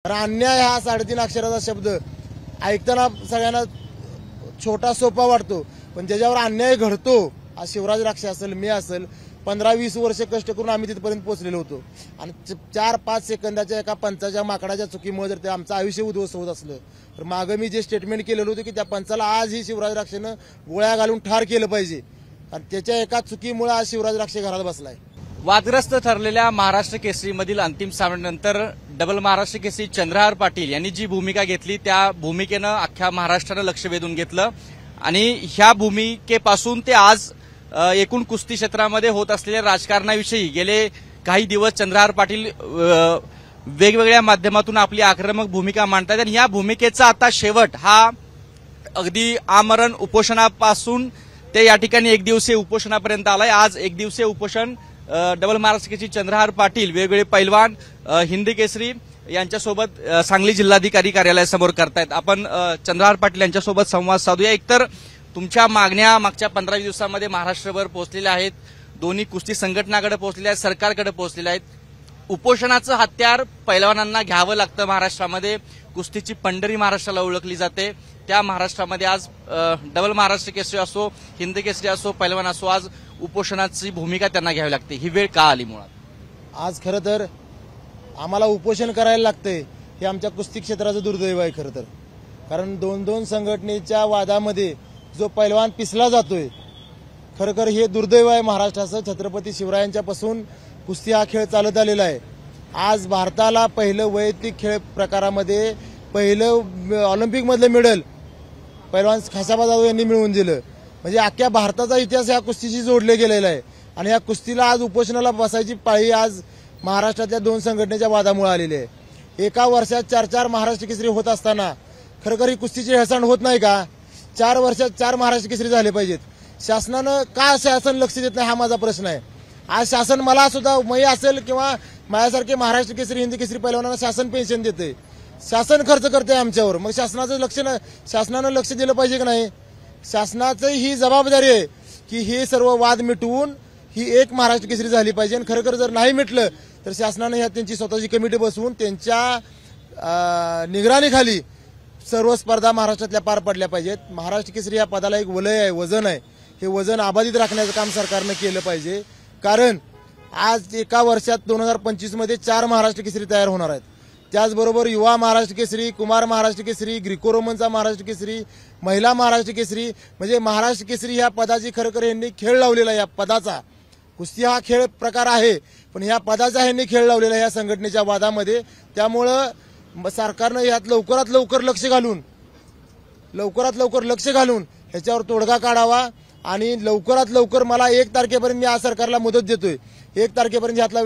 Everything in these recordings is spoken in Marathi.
तर अन्याय हा 3.5 अक्षराचा शब्द ऐकताना सगळ्यांना छोटा सोपा वाटतो, पण ज्याच्यावर अन्याय घडतो, आज शिवराज राक्षे असेल, मी असेल, 15-20 वर्ष कष्ट करून आम्ही तिथपर्यंत पोहोचलेलो होतो आणि 4-5 सेकंदाच्या एका पंचाच्या माकडाच्या चुकीमुळे जर ते आमचं आयुष्य उद्ध्वस्त होत असलं तर मागं मी जे स्टेटमेंट केलेलं होतं की त्या पंचाला आज ही शिवराज राक्षेनं गोळ्या घालून ठार केलं पाहिजे आणि त्याच्या एका चुकीमुळे आज शिवराज राक्षे घरात बसलाय। वादग्रस्त ठरलेल्या महाराष्ट्र केसरीमधील अंतिम सामन्यानंतर डबल महाराष्ट्र केसरी चंद्रहार पाटील यांनी जी भूमिका घेतली त्या भूमिकेनं अख्ख्या महाराष्ट्रानं लक्ष वेधून घेतलं आणि ह्या भूमिकेपासून ते आज एकूण कुस्ती क्षेत्रामध्ये होत असलेल्या राजकारणाविषयी गेले काही दिवस चंद्रहार पाटील वेगवेगळ्या माध्यमातून आपली आक्रमक भूमिका मांडतात आणि या भूमिकेचा आता शेवट हा अगदी आमरण उपोषणापासून ते या ठिकाणी एक दिवसीय उपोषणापर्यंत आलाय। आज एक दिवसीय उपोषण डबल महाराष्ट्र केसरी चंद्रहार पाटील वेगवेगळे पैलवान हिंदी केसरी यांच्यासोबत सांगली जिल्हाधिकारी कार्यालयासमोर करतायत। आपण चंद्रहार पाटील यांच्यासोबत संवाद साधूया। एकतर तुमच्या मागण्या मागच्या 15 दिवसांमध्ये महाराष्ट्रभर पोहोचलेल्या आहेत, दोन्ही कुस्ती संघटनाकडे पोहोचलेल्या आहेत, सरकारकडे पोहोचलेल्या आहेत। उपोषणाचं हत्यार पैलवानांना घ्यावं लागतं महाराष्ट्रामध्ये, कुस्तीची पंढरी महाराष्ट्राला ओळखली जाते, त्या महाराष्ट्रामध्ये आज डबल महाराष्ट्र केसरी असो, हिंदी केसरी असो, पैलवान असो, आज उपोषणाची भूमिका त्यांना घ्यावी लागते। ही वेळ का आली मुळात? आज खरं तर आम्हाला उपोषण करायला लागतंय हे आमच्या कुस्ती क्षेत्राचं दुर्दैव आहे खरं तर, कारण दोन संघटनेच्या वादामध्ये जो पैलवान पिसला जातोय, खरं हे दुर्दैव आहे महाराष्ट्राचं। छत्रपती शिवरायांच्यापासून कुस्ती हा खेळ चालत आलेला आहे। आज भारताला पहिलं वैयक्तिक खेळ प्रकारामध्ये पहिलं ऑलिम्पिकमधलं मेडल पैलवान खासाबा जाधव यांनी मिळवून दिलं, म्हणजे अख्ख्या भारताचा इतिहास या कुस्तीशी जोडले गेलेला आहे आणि या कुस्तीला आज उपोषणाला बसायची पाळी आज महाराष्ट्रातल्या 2 संघटनेच्या वादामुळे आलेली आहे। एका वर्षात 4 महाराष्ट्र केसरी होत असताना खरं ही कुस्तीची हेळसांड होत नाही का? 4 वर्षात 4 महाराष्ट्र केसरी झाले पाहिजेत। शासनानं का शासन लक्ष देत नाही हा माझा प्रश्न आहे। आज शासन मला सुद्धा मी असेल किंवा माझ्यासारखे महाराष्ट्र केसरी हिंदी केसरी पैलवानांना शासन पेन्शन देते, शासन खर्च करते आमच्यावर, मग शासनानं लक्ष दिलं पाहिजे की नाही? शासनाचं ही जबाबदारी आहे की हे सर्व वाद मिटवून ही एक महाराष्ट्र केसरी झाली पाहिजे आणि खरं जर नाही मिटलं तर शासनानं ह्या त्यांची स्वतःची कमिटी बसवून त्यांच्या निगराणीखाली सर्व स्पर्धा महाराष्ट्रातल्या पार पडल्या पाहिजेत। महाराष्ट्र केसरी या पदाला एक वलय आहे, वजन आहे, हे वजन अबाधित राखण्याचं काम सरकारनं केलं पाहिजे, कारण आज एका वर्षात 2025 मध्ये 4 महाराष्ट्र केसरी तयार होणार आहेत। त्याचबरोबर युवा महाराष्ट्र केसरी, कुमार महाराष्ट्र केसरी, ग्रीको रोमनचा महाराष्ट्र केसरी, महिला महाराष्ट्र केसरी, म्हणजे महाराष्ट्र केसरी ह्या पदाची खरं यांनी खेळ लावलेला आहे। या पदाचा कुस्ती हा खेळ प्रकार आहे, पण ह्या पदाचा यांनी खेळ लावलेला आहे या संघटनेच्या वादामध्ये। त्यामुळं सरकारनं यात लवकरात लवकर लक्ष घालून ह्याच्यावर तोडगा काढावा आणि लवकरात लवकर मला 1 तारखेपर्यंत मी आज सरकारला मुदत देतोय, 1 तारखेपर्यंत यातला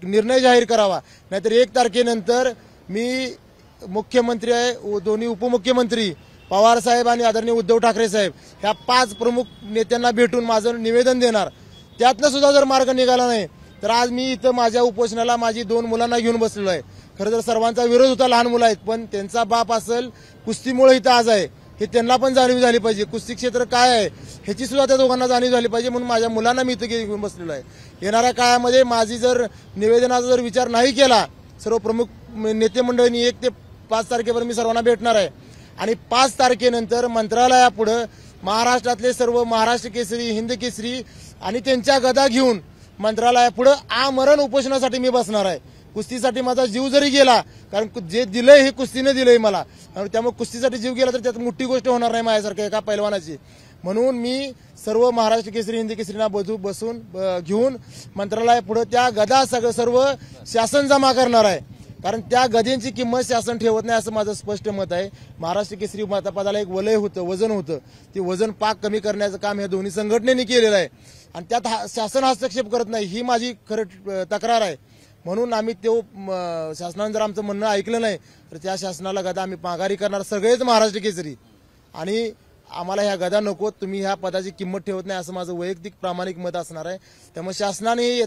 निर्णय जाहीर करावा, नाहीतर 1 तारखेनंतर मी मुख्यमंत्री आहे, दोन्ही उपमुख्यमंत्री पवार साहेब आणि आदरणीय उद्धव ठाकरे साहेब ह्या 5 प्रमुख नेत्यांना भेटून माझं निवेदन देणार। त्यातनं सुद्धा जर मार्ग निघाला नाही तर आज मी इथं माझ्या उपोषणाला माझी 2 मुलांना घेऊन बसलेलो आहे। खरं तर सर्वांचा विरोध होता, लहान मुलं आहेत, पण त्यांचा बाप असेल कुस्तीमुळे इथं आज आहे हे त्यांना पण जाणीव झाली पाहिजे, कुस्ती क्षेत्र काय आहे ह्याची सुद्धा त्या दोघांना जाणीव झाली पाहिजे, म्हणून माझ्या मुलांना मी इथं घेऊन बसलेलो आहे। येणाऱ्या काळामध्ये माझी जर निवेदनाचा जर विचार नाही केला, सर्व प्रमुख नेते मंडळींनी 1 ते 5 तारखेपर्यंत मी सर्वांना भेटणार आहे आणि 5 तारखेनंतर मंत्रालयापुढे महाराष्ट्रातले सर्व महाराष्ट्र केसरी, हिंद केसरी आणि त्यांच्या गदा घेऊन मंत्रालयापुढे आमरण उपोषणासाठी मी बसणार आहे। कुस्तीसाठी माझा जीव जरी गेला, कारण जे दिलंय हे कुस्तीने दिलंय मला, त्यामुळे कुस्तीसाठी जीव गेला तर त्यात मोठी गोष्ट होणार नाही माझ्यासारख्या एका पैलवानाची, म्हणून मी सर्व महाराष्ट्र केसरी हिंदी केसरीना बसून घेऊन मंत्रालयापुढे त्या गदा सर्व शासन जमा करणार आहे, कारण त्या गदेंची किंमत शासन ठेवत नाही असं माझं स्पष्ट मत आहे। महाराष्ट्र केसरी पदाला एक वलय होतं, वजन होतं, ते वजन पाक कमी करण्याचं काम या दोन्ही संघटनेने केलेलं आहे आणि त्यात शासन हस्तक्षेप करत नाही ही माझी खरं तक्रार आहे। म्हणून आम्ही शासनानं जर आमचं म्हणणं ऐकलं नाही तर त्या शासनाला गदा आम्ही माघारी करणार, सगळेच महाराष्ट्र केसरी, आणि आम्हाला ह्या गदा नको, तुम्ही ह्या पदाची किंमत ठेवत नाही असं माझं वैयक्तिक प्रामाणिक मत असणार आहे। त्यामुळे शासनाने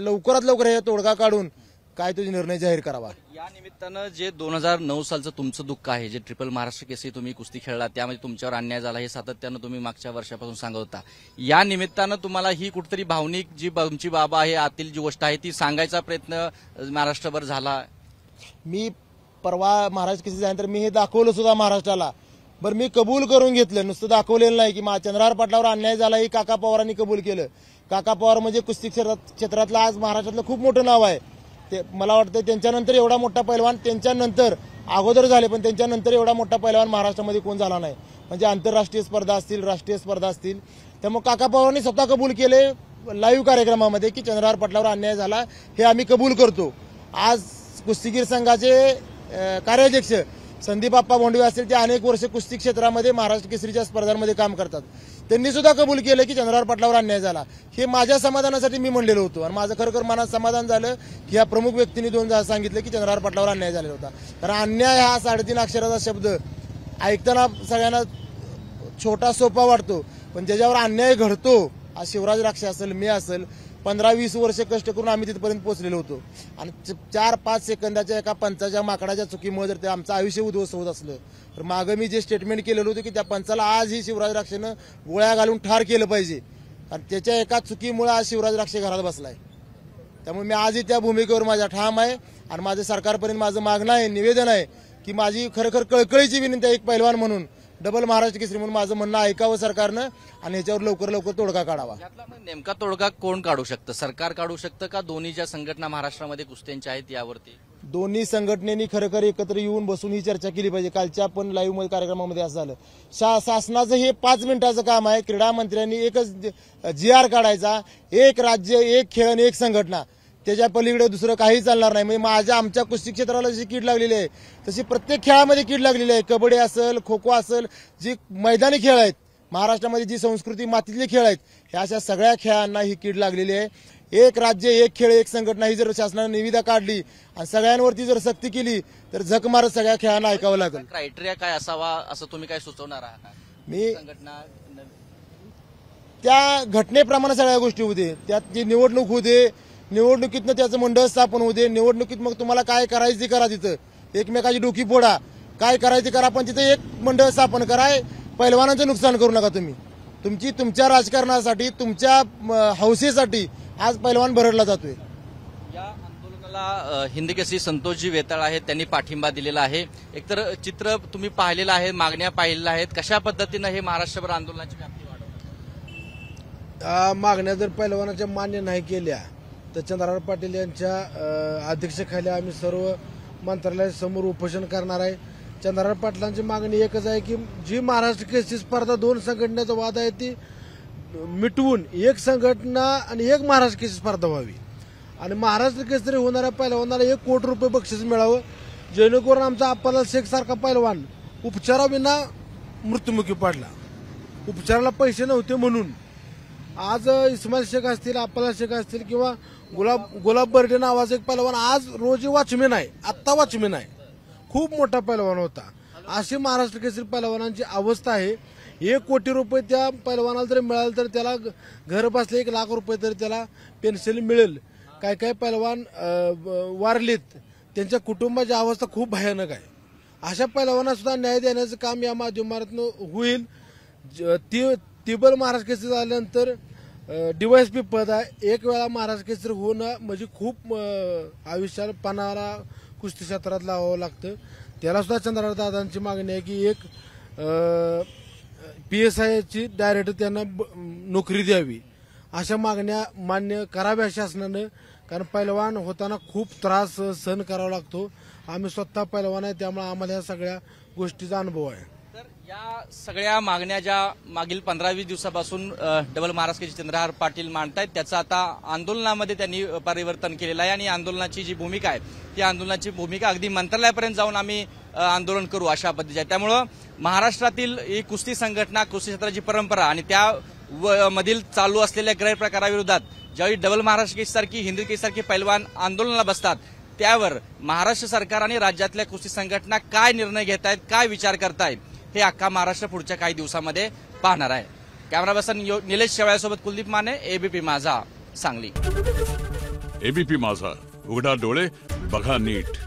लवकरात लवकर हे तोडगा काढून काय तुझे निर्णय जाहीर करावा। या निमित्तानं जे 2009 सालचं तुमचं दुःख आहे, जे ट्रिपल महाराष्ट्र केसरी तुम्ही कुस्ती खेळला त्यामध्ये तुमच्यावर अन्याय झाला हे सातत्यानं तुम्ही मागच्या वर्षापासून सांगत होता, या निमित्तानं तुम्हाला ही कुठेतरी भावनिक जी तुमची बाबा आहे आतील जी गोष्ट आहे ती सांगायचा प्रयत्न महाराष्ट्रभर झाला? मी परवा महाराष्ट्र केसरी झाल्यानंतर मी हे दाखवलं सुद्धा महाराष्ट्राला. बरं मी कबूल करून घेतलं, नुसतं दाखवलेलं नाही की चंद्रहार पाटलावर अन्याय झाला हे काका पवारांनी कबूल केलं. काका पवार म्हणजे कुस्ती क्षेत्रातलं आज महाराष्ट्रातलं खूप मोठं नाव आहे. ते मला वाटतं त्यांच्यानंतर एवढा मोठा पैलवान त्यांच्यानंतर अगोदर झाले, पण त्यांच्यानंतर एवढा मोठा पैलवान महाराष्ट्रामध्ये कोण झाला नाही. म्हणजे आंतरराष्ट्रीय स्पर्धा असतील, राष्ट्रीय स्पर्धा असतील. त्यामुळे काका पवारांनी स्वतः कबूल केले लाईव्ह कार्यक्रमामध्ये की चंद्रहार पाटलावर अन्याय झाला हे आम्ही कबूल करतो. आज कुस्तीगीर संघाचे कार्याध्यक्ष संदीप आप्पा भोंडवे असतील, ते अनेक वर्ष कुस्ती क्षेत्रामध्ये महाराष्ट्र केसरीच्या स्पर्धांमध्ये काम करतात. त्यांनी सुद्धा कबूल केलं की चंद्रहार पाटलावर अन्याय झाला. हे माझ्या समाधानासाठी मी म्हणलेलो होतो आणि माझं खरोखर मनात समाधान झालं की या प्रमुख व्यक्तींनी दोनदा सांगितलं की चंद्रहार पाटलावर अन्याय झालेला होता. कारण अन्याय हा 3.5 अक्षराचा शब्द ऐकताना सगळ्यांना छोटा सोपा वाटतो, पण ज्याच्यावर अन्याय घडतो, आज शिवराज राक्षे असेल, मी असेल, 15-20 वर्ष कष्ट करून आम्ही तिथपर्यंत पोहोचलेलो होतो. आणि 4-5 सेकंदाच्या एका पंचाच्या माकडाच्या चुकीमुळे जर ते आमचं आयुष्य उद्ध्वस्त होत असलं तर मागं मी जे स्टेटमेंट केलेलं होतं की त्या पंचाला आज ही शिवराज राक्षेनं गोळ्या घालून ठार केलं पाहिजे, कारण त्याच्या एका चुकीमुळे आज शिवराज राक्षे घरात बसलाय. त्यामुळे मी आजही त्या भूमिकेवर माझा ठाम आहे आणि माझं सरकारपर्यंत माझं मागणं आहे, निवेदन आहे की माझी खरोखर कळकळीची विनंती आहे एक पैलवान म्हणून, डबल महाराष्ट्र केसरी म्हणून माझं म्हणणं ऐकावं सरकारनं आणि ह्याच्यावर लवकर तोडगा काढावा. नेमका तोडगा कोण काढू शकतं? सरकार काढू शकतं का दोन्ही ज्या संघटना महाराष्ट्रामध्ये कुस्त्यांच्या आहेत यावरती? दोन्ही संघटनेनी खरोखर एकत्र येऊन बसून ही चर्चा केली पाहिजे. कालच्या पण लाईव्ह मध्ये कार्यक्रमामध्ये असं झालं. शासनाचं हे 5 मिनिटाचं काम आहे. क्रीडा मंत्र्यांनी एकच GR काढायचा, एक राज्य एक खेळ आणि एक संघटना, त्याच्या पलीकडे दुसरं काही चालणार नाही. म्हणजे आमच्या कुस्ती क्षेत्राला जशी कीड लागलेली आहे तशी प्रत्येक खेळामध्ये कीड लागलेली आहे. कबड्डी असेल, खो खो असेल, जी मैदानी खेळ आहेत, महाराष्ट्रामध्ये जी संस्कृती मातीतले खेळ आहेत, ह्या अशा सगळ्या खेळांना ही कीड लागलेली आहे. एक राज्य एक खेळ एक संघटना ही जर शासनाने निविदा काढली आणि सगळ्यांवरती जर सक्ती केली तर झक मारत सगळ्या खेळांना ऐकावं लागेल. क्रायटेरिया काय असावा असं तुम्ही काय सुचवणार आहात? मी त्या घटनेप्रमाणे सगळ्या गोष्टी होऊ दे, त्यात जी निवडणूक होऊ दे, निवडणुकीतनं त्याचं मंडळ स्थापन होऊ दे, निवडणुकीत मग तुम्हाला काय करायचं ते करा, तिथं एकमेकाची डोकी फोडा, काय करायचं करा, पण तिथं एक मंडळ स्थापन कराय. पैलवानांचं नुकसान करू नका तुम्ही. तुमच्या राजकारणासाठी, तुमच्या हौसेसाठी आज पैलवान भरडला जातोय. या आंदोलनाला हिंद केसरी संतोषजी वेताळ आहेत, त्यांनी पाठिंबा दिलेला आहे. एकतर चित्र तुम्ही पाहिलेलं आहे, मागण्या पाहिलेल्या आहेत, कशा पद्धतीनं हे महाराष्ट्रभर आंदोलनाची व्याप्ती वाढवणार? मागण्या जर पैलवानाच्या मान्य नाही केल्या तर चंद्रहार पाटील यांच्या अध्यक्षतेखाली आम्ही सर्व मंत्रालयासमोर उपोषण करणार आहे. चंद्रहार पाटलांची मागणी एकच आहे की जी महाराष्ट्र केसरी स्पर्धा 2 संघटनेचा वाद आहे ती मिटवून एक संघटना आणि एक महाराष्ट्र केसरी स्पर्धा व्हावी आणि महाराष्ट्र केसरी होणाऱ्या पैलवानाला 1 कोटी रुपये बक्षीस मिळावं, जेणेकरून आमचा अप्पालाल शेख सारखा पैलवान उपचाराविना मृत्युमुखी पडला. उपचाराला पैसे नव्हते म्हणून आज इस्माईल शेख असतील, अप्पालाल शेख असतील किंवा गुलाब बर्डे नावाचा एक पैलवान आज रोजी वॉचमॅन आहे, आत्ता वॉचमॅन आहे, खूप मोठा पैलवान होता. अशी महाराष्ट्र केसरी पैलवानांची अवस्था आहे. 1 कोटी रुपये त्या पैलवानाला जर मिळालं तर त्याला घर बसले 1 लाख रुपये तरी त्याला पेन्शन मिळेल. काय काय पैलवान वारलेत, त्यांच्या कुटुंबाची अवस्था खूप भयानक आहे. अशा पैलवानांना सुद्धा न्याय देण्याचं काम या माध्यमातून होईल. तिबल महाराष्ट्र केसरी झाल्यानंतर DYSP पद आहे. एक वेळा महाराष्ट्र केसरी होणं म्हणजे खूप आयुष्याला पणाला कुस्ती क्षेत्रात लावावं लागतं. त्याला सुद्धा चंद्रहार दादांची मागणी आहे की एक PSI ची डायरेक्ट त्यांना नोकरी द्यावी. अशा मागण्या मान्य कराव्या शासनानं, कारण पैलवान होताना खूप त्रास सहन करावा लागतो. आम्ही स्वतः पैलवान आहे, त्यामुळे आम्हाला या सगळ्या गोष्टीचा अनुभव आहे. तर या सगळ्या मागण्या ज्या मागील 15-20 दिवसापासून डबल महाराष्ट्र केसरी चंद्रहार पाटील मांडतायत, त्याचं आता आंदोलनामध्ये त्यांनी परिवर्तन केलेलं आहे आणि आंदोलनाची जी भूमिका आहे ती आंदोलनाची भूमिका अगदी मंत्रालयापर्यंत जाऊन आम्ही आंदोलन करू अशा पद्धतीचे आहे. त्यामुळं महाराष्ट्रातील ही कुस्ती संघटना, कुस्ती क्षेत्राची परंपरा आणि त्या मधील चालू असलेल्या गैरप्रकाराविरोधात ज्यावेळी डबल महाराष्ट्र केसरीसारखी, हिंद केसरीसारखी पैलवान आंदोलनाला बसतात त्यावर महाराष्ट्र सरकार आणि राज्यातल्या कुस्ती संघटना काय निर्णय घेत आहेत, काय विचार करतायत, हे अख्खा महाराष्ट्र पुढच्या काही दिवसामध्ये पाहणार आहे. कॅमेरा पर्सन निलेश शेवाळ्यासोबत कुलदीप माने, ABP माझा, सांगली. ABP माझा, उघडा डोळे बघा नीट.